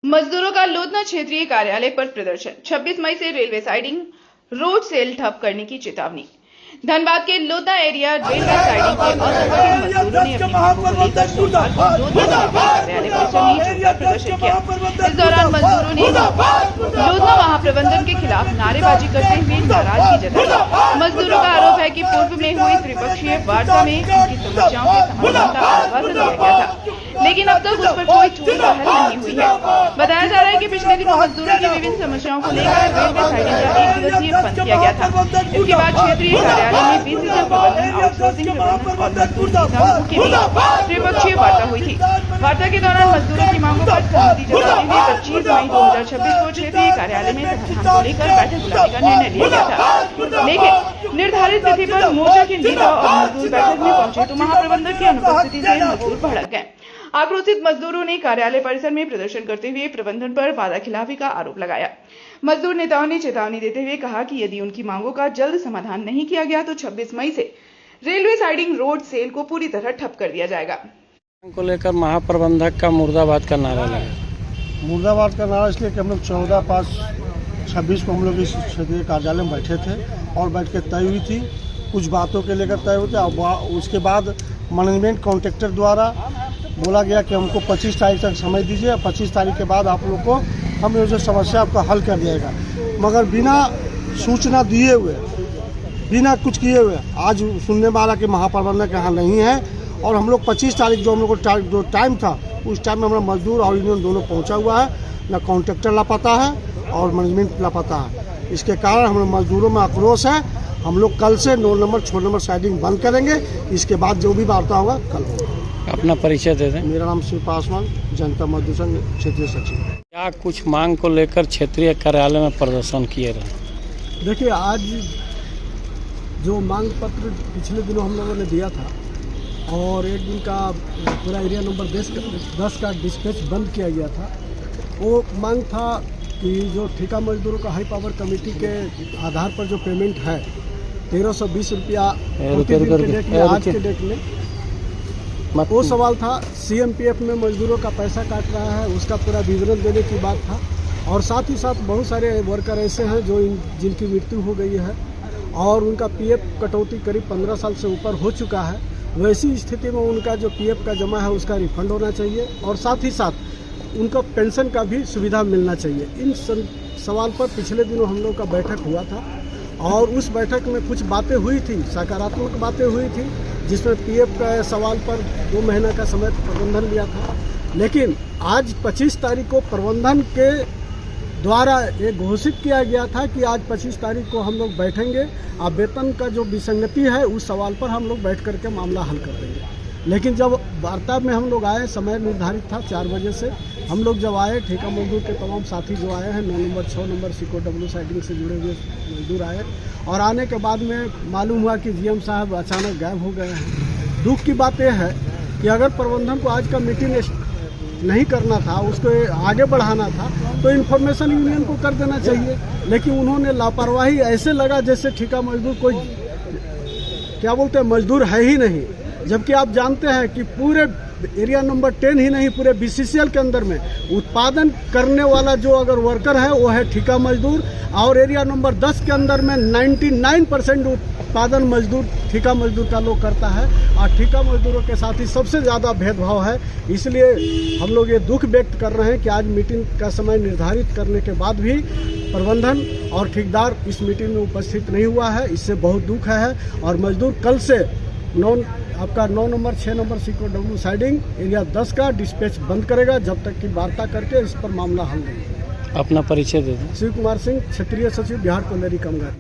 मजदूरों का लोधना क्षेत्रीय कार्यालय पर प्रदर्शन। 26 मई से रेलवे साइडिंग रोड सेल ठप करने की चेतावनी। धनबाद के लोधना एरिया रेलवे साइडिंग के असंगठित मजदूरों ने अपनी मांगों को लेकर सोमवार को लोधना कार्यालय परिसर में जोरदार प्रदर्शन किया। इस दौरान मजदूरों ने लोधना महाप्रबंधन के खिलाफ नारेबाजी करते हुए नाराजगी जताई। मजदूरों का आरोप है कि पूर्व में हुई त्रिपक्षीय वार्ता में उनकी समस्याओं के समाधान का आश्वासन दिया गया था, लेकिन अब तक उस पर कोई ठोस पहल नहीं हुई है। बताया जा रहा है कि पिछले दिनों मजदूरों की विभिन्न समस्याओं को लेकर रेलवे साइडिंग का 1 दिवसीय बंद किया गया था। इसके बाद क्षेत्रीय कार्यालय में बीसीसी प्रबंधन, आउटसोर्सिंग प्रबंधन और मजदूर नेताओं के बीच त्रिपक्षीय वार्ता हुई थी। वार्ता के दौरान मजदूरों की मांगों पर सहमति जताते हुए 25 मई 2026 को क्षेत्रीय कार्यालय में समाधान को लेकर बैठक बुलाने का निर्णय लिया गया था, लेकिन निर्धारित तिथि पर मोर्चा के नेता और मजदूर बैठक में पहुंचे तो महाप्रबंधक की अनुपस्थिति से मजदूर भड़क गए। आक्रोशित मजदूरों ने कार्यालय परिसर में प्रदर्शन करते हुए प्रबंधन पर वादाखिलाफी का आरोप लगाया। मजदूर नेताओं ने चेतावनी देते हुए कहा कि यदि उनकी मांगों का जल्द समाधान नहीं किया गया तो 26 मई से रेलवे साइडिंग रोड सेल को पूरी तरह ठप कर दिया जाएगा। को लेकर महाप्रबंधक का मुर्दाबाद का नारा लगा। मुर्दाबाद का नारा इसलिए कि हम लोग 14/5/26 को हम लोग इस क्षेत्रीय कार्यालय में बैठे थे और बैठ के तय हुई थी, कुछ बातों के लेकर तय हुए थे। उसके बाद मैनेजमेंट कॉन्ट्रैक्टर द्वारा बोला गया कि हमको 25 तारीख तक समय दीजिए, 25 तारीख के बाद आप लोग को हम जो समस्या आपका हल कर दिएगा। मगर बिना सूचना दिए हुए, बिना कुछ किए हुए आज सुनने में आ रहा कि महाप्रबंधक यहाँ नहीं है और हम लोग 25 तारीख जो हम लोग को जो टाइम था उस टाइम में हमारा मजदूर और यूनियन दोनों पहुँचा हुआ है, न कॉन्ट्रैक्टर लापता है और मैनेजमेंट लापता है। इसके कारण हम लोग मजदूरों में आक्रोश है। हम लोग कल से 9 नंबर 6 नंबर साइडिंग बंद करेंगे। इसके बाद जो भी वार्ता होगा कल होगा। अपना परिचय दे दें। मेरा नाम शिव पासवान, जनता मजदूर संघ क्षेत्रीय सचिव। क्या कुछ मांग को लेकर क्षेत्रीय कार्यालय में प्रदर्शन किए रहे? देखिए, आज जो मांग पत्र पिछले दिनों हम लोगों ने दिया था और एक दिन का पूरा एरिया नंबर 10 का डिस्पैच बंद किया गया था, वो मांग था कि जो ठेका मजदूरों का हाई पावर कमेटी के आधार पर जो पेमेंट है 1320 रुपया आज के डेट में, वो सवाल था। CMPF में मजदूरों का पैसा काट रहा है, उसका पूरा विवरण देने की बात था। और साथ ही साथ बहुत सारे वर्कर ऐसे हैं जो जिनकी मृत्यु हो गई है और उनका PF कटौती करीब 15 साल से ऊपर हो चुका है। वैसी स्थिति में उनका जो PF का जमा है उसका रिफंड होना चाहिए और साथ ही साथ उनको पेंशन का भी सुविधा मिलना चाहिए। इन सवाल पर पिछले दिनों हम लोग का बैठक हुआ था और उस बैठक में कुछ बातें हुई थी, सकारात्मक बातें हुई थी, जिसमें PF का सवाल पर 2 महीना का समय प्रबंधन लिया था। लेकिन आज 25 तारीख को प्रबंधन के द्वारा ये घोषित किया गया था कि आज 25 तारीख को हम लोग बैठेंगे और वेतन का जो विसंगति है उस सवाल पर हम लोग बैठ करके मामला हल कर देंगे। लेकिन जब वार्ता में हम लोग आए, समय निर्धारित था 4 बजे से, हम लोग जब आए, ठेका मजदूर के तमाम साथी जो आए हैं 9 नंबर 6 नंबर COW साइडिंग से जुड़े हुए मजदूर आए और आने के बाद में मालूम हुआ कि GM साहब अचानक गायब हो गए हैं। दुख की बात यह है कि अगर प्रबंधन को आज का मीटिंग नहीं करना था, उसको आगे बढ़ाना था, तो इन्फॉर्मेशन यूनियन को कर देना चाहिए। लेकिन उन्होंने लापरवाही ऐसे लगा जैसे ठेका मजदूर कोई क्या बोलते हैं मजदूर है ही नहीं, जबकि आप जानते हैं कि पूरे एरिया नंबर 10 ही नहीं, पूरे BCCL के अंदर में उत्पादन करने वाला जो अगर वर्कर है वो है ठेका मजदूर और एरिया नंबर 10 के अंदर में 99% उत्पादन मजदूर ठेका मजदूर का लोग करता है और ठेका मजदूरों के साथ ही सबसे ज़्यादा भेदभाव है। इसलिए हम लोग ये दुख व्यक्त कर रहे हैं कि आज मीटिंग का समय निर्धारित करने के बाद भी प्रबंधन और ठेकेदार इस मीटिंग में उपस्थित नहीं हुआ है। इससे बहुत दुख है और मजदूर कल से 9 number 6 number COW siding area 10 का डिस्पैच बंद करेगा जब तक कि वार्ता करके इस पर मामला हल नहीं। अपना परिचय दे दें। शिव कुमार सिंह, क्षेत्रीय सचिव, बिहार कोयलरी कामगार।